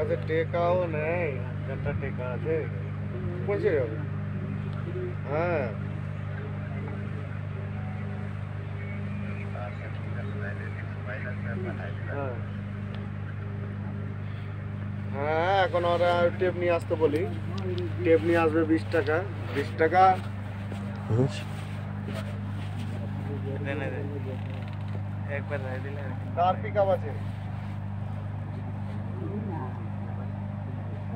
কাছে টেকাও নেই, একটা টেকা আছে পৌঁছে যাবে। হ্যাঁ হ্যাঁ এখন ওরা টেপ নিয়ে আসতে বলি, টেপ নিয়ে আসবে 20 টাকা 20 টাকা। একবার রাই দিলে কার পিকআপ আছে?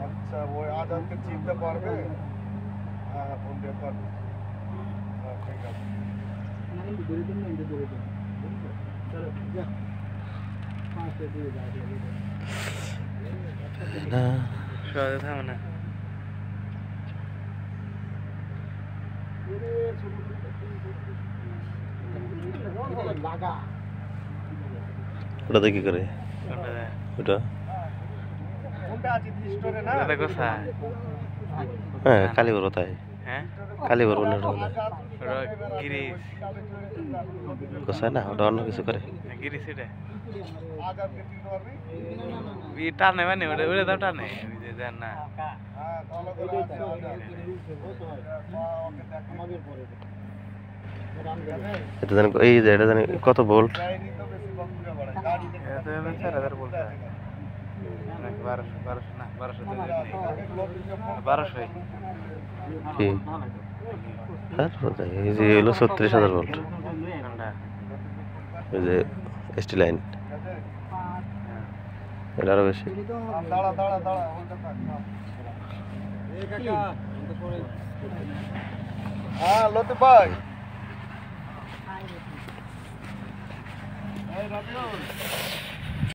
আচ্ছা ওই আজাদকে চিনতে পারবে? হ্যাঁ ফোন দিয়ে পারবে। হ্যাঁ ঠিক আছে সহজে থামে না। ওটা কি করে? ওটা হ্যাঁ কালীবর তাই। হ্যাঁ কালীবর গিরিশ কোথায় না, ওটা অন্য কিছু করে। গিরিশ এটা টানে মানে ওটা ওটা তো টানে দেন না। এটা জানি এই যে এটা জানি কত ভোল্ট? 4000 বলছে। 1200 না 1200 কি হ্যাঁ এই যে হলো 36,000 ভোল্ট। ওই যে এসটি লাইন এটা আরো বেশি। হ্যাঁ লতিফ ভাই এই রাবিউল